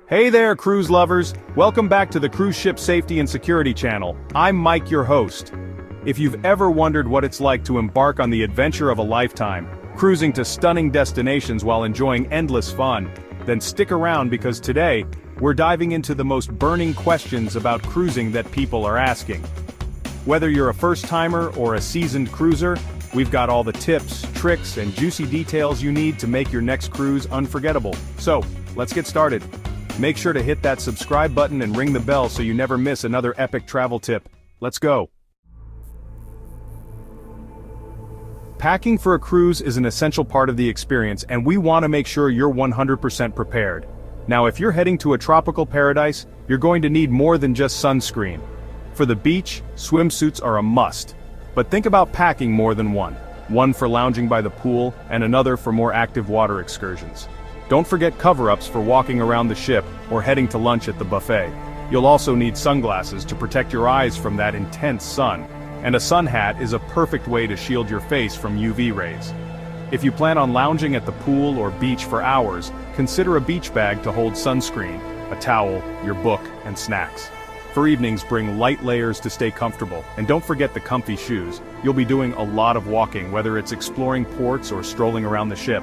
Hey there, cruise lovers! Welcome back to the Cruise Ship Safety and Security channel. I'm Mike, your host. If you've ever wondered what it's like to embark on the adventure of a lifetime, cruising to stunning destinations while enjoying endless fun, then stick around because today, we're diving into the most burning questions about cruising that people are asking. Whether you're a first-timer or a seasoned cruiser, we've got all the tips, tricks, and juicy details you need to make your next cruise unforgettable. So, let's get started. Make sure to hit that subscribe button and ring the bell so you never miss another epic travel tip. Let's go! Packing for a cruise is an essential part of the experience, and we want to make sure you're 100% prepared. Now, if you're heading to a tropical paradise, you're going to need more than just sunscreen. For the beach, swimsuits are a must. But think about packing more than one. One for lounging by the pool, and another for more active water excursions. Don't forget cover-ups for walking around the ship or heading to lunch at the buffet. You'll also need sunglasses to protect your eyes from that intense sun, and a sun hat is a perfect way to shield your face from UV rays. If you plan on lounging at the pool or beach for hours, consider a beach bag to hold sunscreen, a towel, your book, and snacks. For evenings, bring light layers to stay comfortable, and don't forget the comfy shoes. You'll be doing a lot of walking, whether it's exploring ports or strolling around the ship.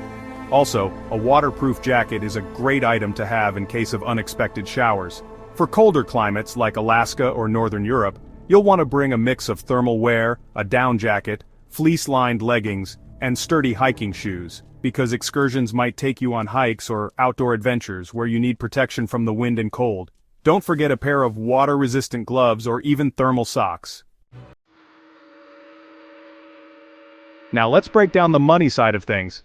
Also, a waterproof jacket is a great item to have in case of unexpected showers. For colder climates like Alaska or Northern Europe, you'll want to bring a mix of thermal wear, a down jacket, fleece-lined leggings, and sturdy hiking shoes, because excursions might take you on hikes or outdoor adventures where you need protection from the wind and cold. Don't forget a pair of water-resistant gloves or even thermal socks. Now let's break down the money side of things.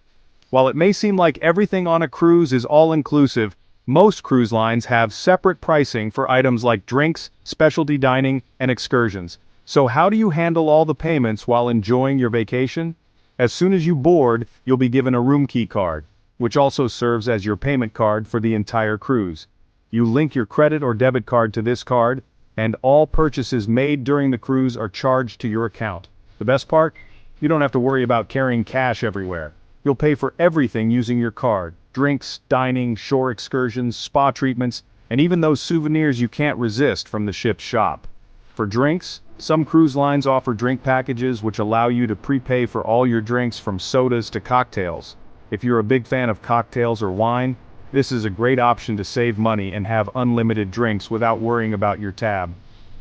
While it may seem like everything on a cruise is all-inclusive, most cruise lines have separate pricing for items like drinks, specialty dining, and excursions. So how do you handle all the payments while enjoying your vacation? As soon as you board, you'll be given a room key card, which also serves as your payment card for the entire cruise. You link your credit or debit card to this card, and all purchases made during the cruise are charged to your account. The best part? You don't have to worry about carrying cash everywhere. You'll pay for everything using your card: drinks, dining, shore excursions, spa treatments, and even those souvenirs you can't resist from the ship's shop. For drinks, some cruise lines offer drink packages which allow you to prepay for all your drinks from sodas to cocktails. If you're a big fan of cocktails or wine, this is a great option to save money and have unlimited drinks without worrying about your tab.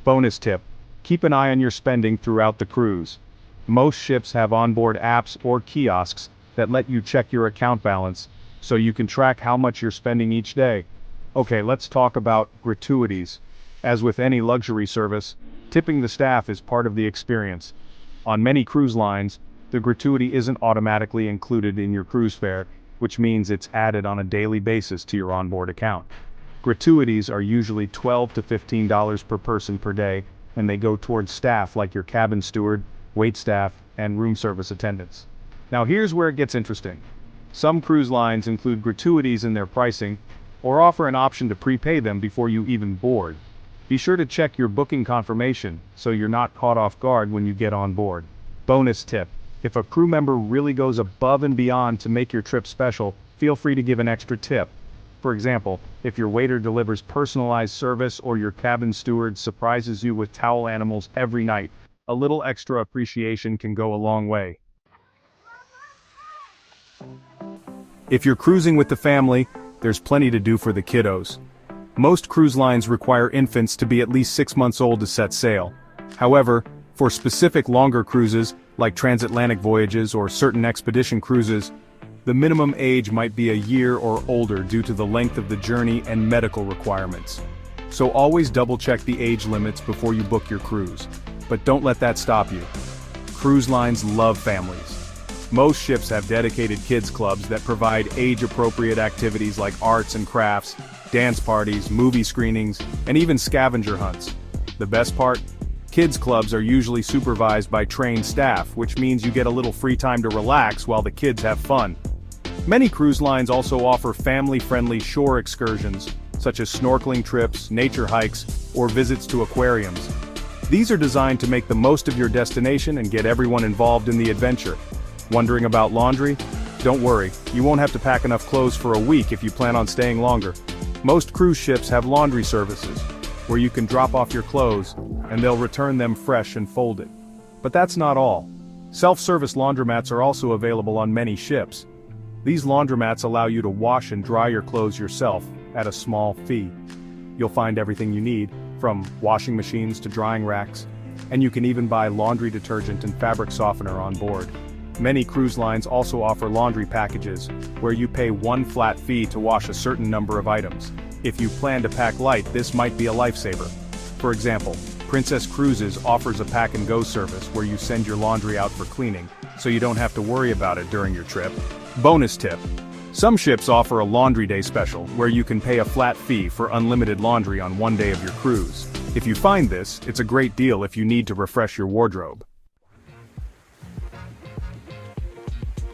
Bonus tip: keep an eye on your spending throughout the cruise. Most ships have onboard apps or kiosks that let you check your account balance, so you can track how much you're spending each day. Okay, let's talk about gratuities. As with any luxury service, tipping the staff is part of the experience. On many cruise lines, the gratuity isn't automatically included in your cruise fare, which means it's added on a daily basis to your onboard account. Gratuities are usually $12 to $15 per person per day, and they go towards staff like your cabin steward, waitstaff, and room service attendants. Now here's where it gets interesting. Some cruise lines include gratuities in their pricing, or offer an option to prepay them before you even board. Be sure to check your booking confirmation, so you're not caught off guard when you get on board. Bonus tip: if a crew member really goes above and beyond to make your trip special, feel free to give an extra tip. For example, if your waiter delivers personalized service or your cabin steward surprises you with towel animals every night, a little extra appreciation can go a long way. If you're cruising with the family, there's plenty to do for the kiddos. Most cruise lines require infants to be at least 6 months old to set sail. However, for specific longer cruises, like transatlantic voyages or certain expedition cruises, the minimum age might be a year or older due to the length of the journey and medical requirements. So always double-check the age limits before you book your cruise. But don't let that stop you. Cruise lines love families. Most ships have dedicated kids clubs that provide age-appropriate activities like arts and crafts, dance parties, movie screenings, and even scavenger hunts. The best part? Kids clubs are usually supervised by trained staff, which means you get a little free time to relax while the kids have fun. Many cruise lines also offer family-friendly shore excursions, such as snorkeling trips, nature hikes, or visits to aquariums. These are designed to make the most of your destination and get everyone involved in the adventure. Wondering about laundry? Don't worry, you won't have to pack enough clothes for a week if you plan on staying longer. Most cruise ships have laundry services, where you can drop off your clothes, and they'll return them fresh and folded. But that's not all. Self-service laundromats are also available on many ships. These laundromats allow you to wash and dry your clothes yourself, at a small fee. You'll find everything you need, from washing machines to drying racks, and you can even buy laundry detergent and fabric softener on board. Many cruise lines also offer laundry packages, where you pay one flat fee to wash a certain number of items. If you plan to pack light, this might be a lifesaver. For example, Princess Cruises offers a pack-and-go service where you send your laundry out for cleaning, so you don't have to worry about it during your trip. Bonus tip. Some ships offer a laundry day special, where you can pay a flat fee for unlimited laundry on one day of your cruise. If you find this, it's a great deal if you need to refresh your wardrobe.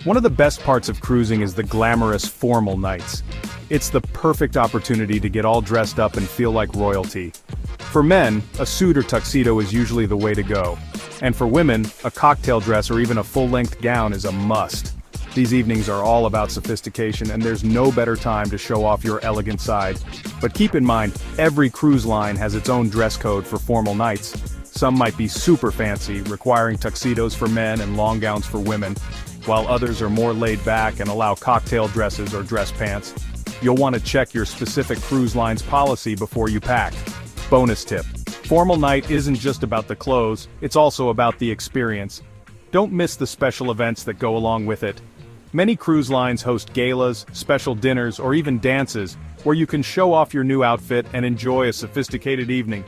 One of the best parts of cruising is the glamorous formal nights. It's the perfect opportunity to get all dressed up and feel like royalty. For men, a suit or tuxedo is usually the way to go. And for women, a cocktail dress or even a full-length gown is a must. These evenings are all about sophistication, and there's no better time to show off your elegant side. But keep in mind, every cruise line has its own dress code for formal nights. Some might be super fancy, requiring tuxedos for men and long gowns for women, while others are more laid back and allow cocktail dresses or dress pants. You'll want to check your specific cruise line's policy before you pack. Bonus tip. Formal night isn't just about the clothes, it's also about the experience. Don't miss the special events that go along with it. Many cruise lines host galas, special dinners, or even dances, where you can show off your new outfit and enjoy a sophisticated evening.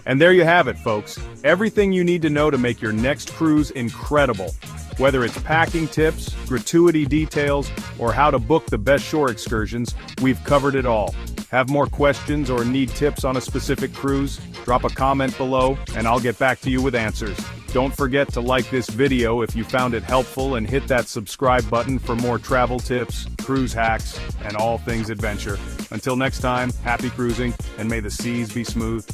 And there you have it, folks. Everything you need to know to make your next cruise incredible. Whether it's packing tips, gratuity details, or how to book the best shore excursions, we've covered it all. Have more questions or need tips on a specific cruise? Drop a comment below, and I'll get back to you with answers. Don't forget to like this video if you found it helpful, and hit that subscribe button for more travel tips, cruise hacks, and all things adventure. Until next time, happy cruising, and may the seas be smooth.